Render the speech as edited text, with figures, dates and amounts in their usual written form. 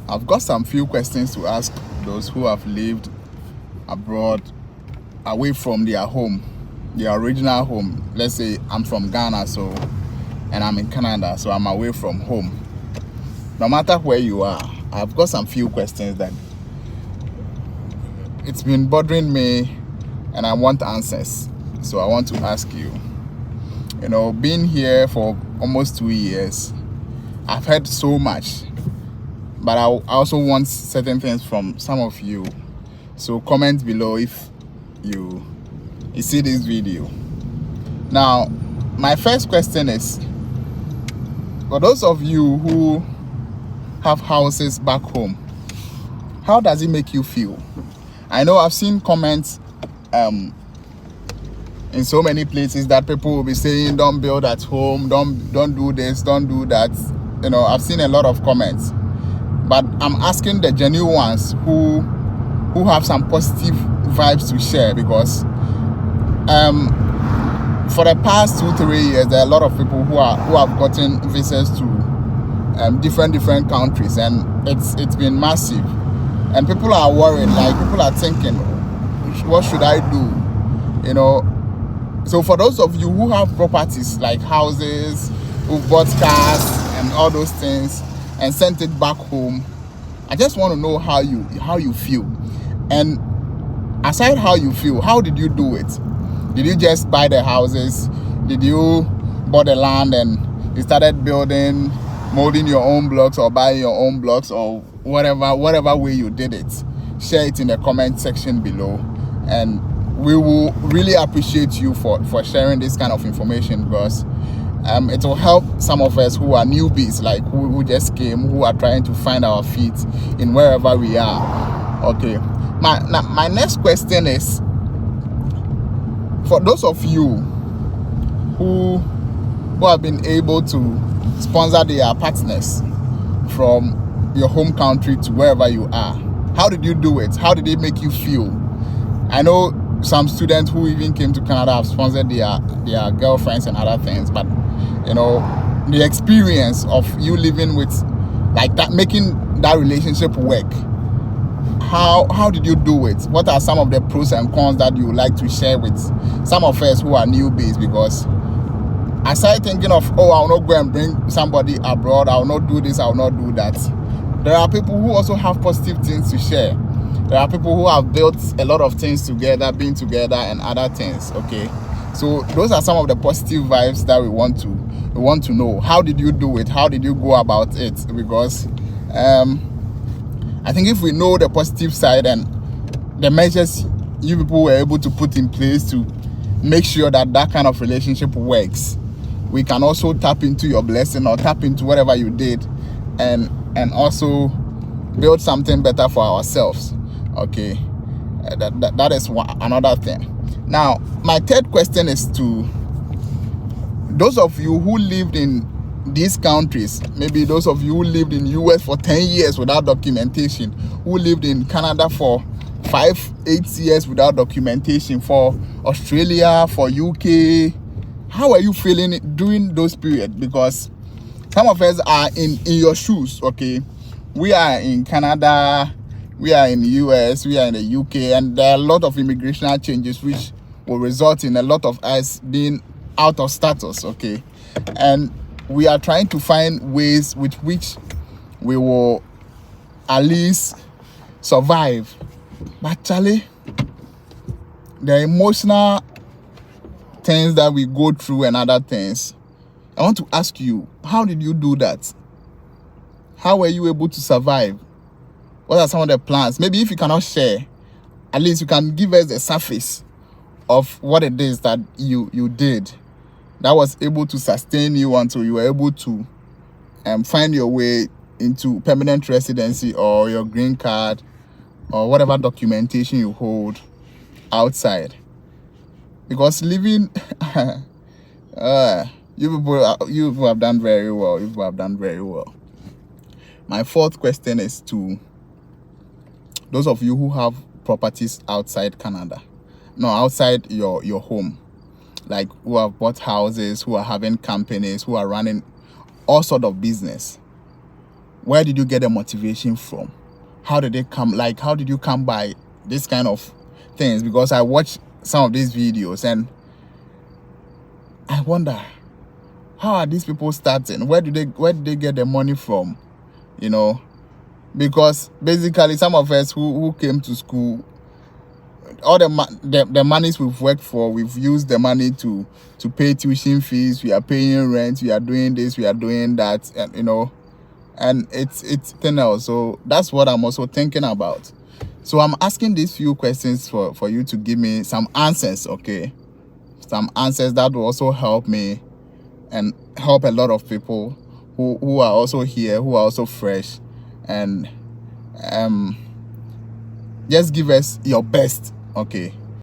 I've got some few questions to ask those who have lived abroad, away from their home, their original home. Let's say I'm from Ghana, and I'm in Canada, so I'm away from home. No matter where you are, I've got some few questions that it's been bothering me and I want answers. So I want to ask you. Being here for almost 2 years, I've heard so much, but I also want certain things from some of you. So comment below if you see this video. Now, my first question is, for those of you who have houses back home, how does it make you feel? I know I've seen comments in so many places that people will be saying, don't build at home, don't do this, don't do that. I've seen a lot of comments, but I'm asking the genuine ones who have some positive vibes to share, because for the past 2-3 years, there are a lot of people who have gotten visas to different countries, and it's been massive, and people are worried. Like, people are thinking, what should I do? So for those of you who have properties like houses, who bought cars and all those things and sent it back home, I just want to know how you feel. And aside how you feel, how did you do it? Did you just buy the houses? Did you buy the land and you started building, molding your own blocks, or buying your own blocks, or whatever way you did it? Share it in the comment section below, and we will really appreciate you for sharing this kind of information, because it will help some of us who are newbies, like who just came, who are trying to find our feet in wherever we are. Okay, my next question is, for those of you who have been able to sponsor their partners from your home country to wherever you are, how did you do it? How did it make you feel? I know some students who even came to Canada have sponsored their girlfriends and other things, but the experience of you living with, like, that, making that relationship work, how did you do it? What are some of the pros and cons that you would like to share with some of us who are newbies? Because aside thinking of, I will not go and bring somebody abroad, I will not do this, I will not do that, there are people who also have positive things to share. There are people who have built a lot of things together, been together, and other things. Okay, so those are some of the positive vibes that we want to know. How did you do it? How did you go about it? Because I think if we know the positive side and the measures you people were able to put in place to make sure that kind of relationship works, we can also tap into your blessing or tap into whatever you did, and also build something better for ourselves. Okay, that is another thing. Now, my third question is to those of you who lived in these countries, maybe those of you who lived in US for 10 years without documentation, who lived in Canada for 5-8 years without documentation, for Australia, for UK. How are you feeling during those periods? Because some of us are in your shoes. Okay, we are in Canada, we are in the US, we are in the UK, and there are a lot of immigration changes which will result in a lot of us being out of status. Okay, and we are trying to find ways with which we will at least survive. But Charlie, the emotional things that we go through and other things, I want to ask you, how did you do that? How were you able to survive? What are some of the plans? Maybe if you cannot share, at least you can give us the surface of what it is that you did that was able to sustain you until you were able to find your way into permanent residency or your green card or whatever documentation you hold outside. Because living you people have done very well. You people have done very well. My fourth question is to those of you who have properties outside Canada, no, outside your home, like who have bought houses, who are having companies, who are running all sort of business. Where did you get the motivation from? How did it come? Like, how did you come by this kind of things? Because I watched some of these videos and I wonder, how are these people starting? Where did they get the money from? You know, because basically some of us who came to school, all the monies we've worked for, we've used the money to pay tuition fees, we are paying rent, we are doing this, we are doing that, and you know, and it's thing else. So that's what I'm also thinking about. So I'm asking these few questions for you to give me some answers, okay? Some answers that will also help me and help a lot of people who are also here, who are also fresh, and just give us your best, okay?